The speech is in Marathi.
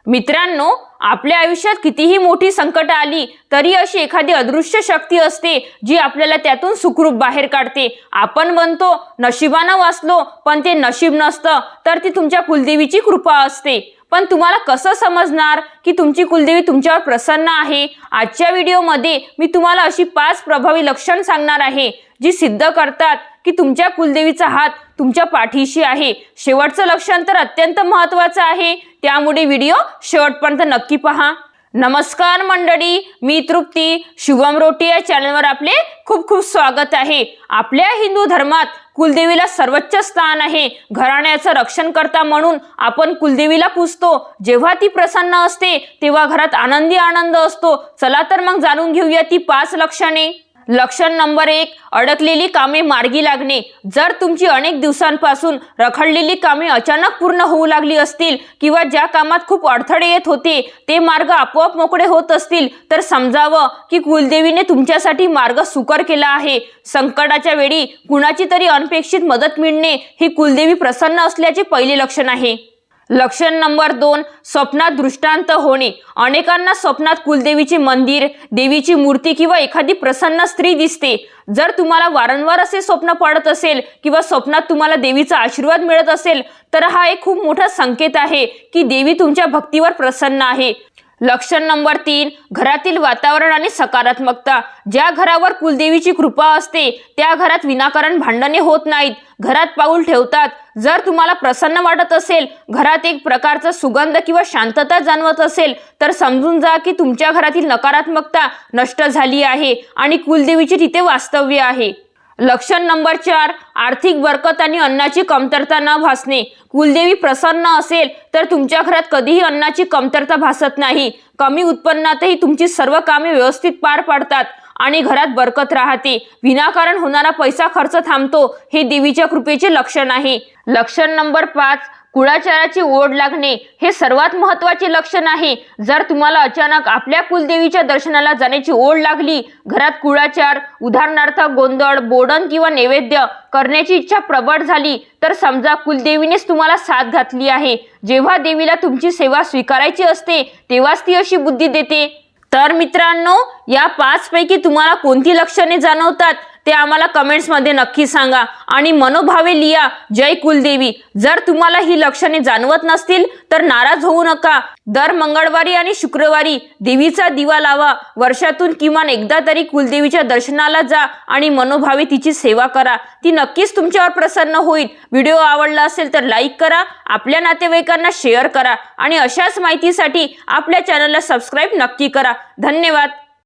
मित्रांनो, आपल्या आयुष्यात कितीही मोठी संकट आली तरी अशी एखादी अदृश्य शक्ती असते जी आपल्याला त्यातून सुखरूप बाहेर काढते। आपण म्हणतो नशिबानं वाचलो, पण ते नशीब नसतं, तर ती तुमच्या कुलदेवीची कृपा असते। पण तुम्हाला कसं समजणार की तुमची कुलदेवी तुमच्यावर प्रसन्न आहे? आजच्या व्हिडिओमध्ये मी तुम्हाला अशी 5 प्रभावी लक्षण सांगणार आहे जी सिद्ध करतात की तुमच्या कुलदेवीचा हात तुमच्या पाठीशी आहे। शेवटचं लक्षण तर अत्यंत महत्त्वाचं आहे, त्यामुळे व्हिडिओ शेवटपर्यंत नक्की पहा। नमस्कार मंडळी, मी तृप्ती, शुभम रोटी या चॅनलवर आपले खूप खूप स्वागत आहे। आपल्या हिंदू धर्मात कुलदेवीला सर्वोच्च स्थान आहे। घराण्याचं रक्षण करता म्हणून आपण कुलदेवीला पूजतो। जेव्हा ती प्रसन्न असते तेव्हा घरात आनंद असतो। चला तर मग जाणून घेऊया ती 5 लक्षणे। लक्षण नंबर 1, अडकलेली कामे मार्गी लागणे। जर तुमची अनेक दिवसांपासून रखडलेली कामे अचानक पूर्ण होऊ लागली असतील किंवा ज्या कामात खूप अडथळे येत होते ते मार्ग आपोआप मोकळे होत असतील तर समजावं की कुलदेवीने तुमच्यासाठी मार्ग सुकर केला आहे। संकटाच्या वेळी कुणाची तरी अनपेक्षित मदत मिळणे ही कुलदेवी प्रसन्न असल्याचे पहिले लक्षण आहे। लक्षण नंबर 2, स्वप्नात दृष्टांत होणे। अनेकांना स्वप्नात कुलदेवीचे मंदिर, देवीची मूर्ती किंवा एखादी प्रसन्न स्त्री दिसते। जर तुम्हाला वारंवार असे स्वप्न पडत असेल किंवा स्वप्नात तुम्हाला देवीचा आशीर्वाद मिळत असेल तर हा एक खूप मोठा संकेत आहे की देवी तुमच्या भक्तीवर प्रसन्न आहे। लक्षण नंबर 3, घरातील वातावरण आणि सकारात्मकता। ज्या घरावर कुलदेवीची कृपा असते त्या घरात विनाकारण भांडणे होत नाहीत, घरात पाऊल ठेवतात। जर तुम्हाला प्रसन्न वाटत असेल, घरात एक प्रकारचा सुगंध किंवा शांतता जाणवत असेल तर समजून जा की तुमच्या घरातील नकारात्मकता नष्ट झाली आहे आणि कुलदेवीचे तिथे वास्तव्य आहे। लक्षण नंबर 4, आर्थिक बरकत आणि अन्नाची कमतरता न भासणे। कुलदेवी प्रसन्न असेल तर तुमच्या घरात कधीही अन्नाची कमतरता भासत नाही। कमी उत्पन्नातही तुमची सर्व कामे व्यवस्थित पार पडतात आणि घरात बरकत राहते। विनाकारण होणारा पैसा खर्च थांबतो, हे देवीच्या कृपेचे लक्षण आहे। लक्षण नंबर 5, कुळाचाराची ओढ लागणे। हे सर्वात महत्त्वाचे लक्षण आहे। जर तुम्हाला अचानक आपल्या कुलदेवीच्या दर्शनाला जाण्याची ओढ लागली, घरात कुळाचार उदाहरणार्थ गोंधळ, बोडण किंवा नैवेद्य करण्याची इच्छा प्रबळ झाली तर समजा कुलदेवीनेच तुम्हाला साथ घातली आहे। जेव्हा देवीला तुमची सेवा स्वीकारायची असते तेव्हाच ती अशी बुद्धी देते। तर मित्रांनो, या 5 पैकी तुम्हाला कोणती लक्षणे जाणवतात ते आम्हाला कमेंट्स मध्ये नक्की सांगा आणि मनोभावे लिहा जय कुलदेवी। जर तुम्हाला ही लक्षणे जाणवत नसतील तर नाराज होऊ नका। दर मंगळवारी आणि शुक्रवारी देवीचा दिवा लावा। वर्षातून किमान एकदा तरी कुलदेवीच्या दर्शनाला जा आणि मनोभावे तिची सेवा करा। ती नक्कीच तुमच्यावर प्रसन्न होईल। व्हिडिओ आवडला असेल तर लाईक करा, आपल्या नातेवाईकांना शेअर करा आणि अशाच माहितीसाठी आपल्या चॅनलला सबस्क्राईब नक्की करा। धन्यवाद।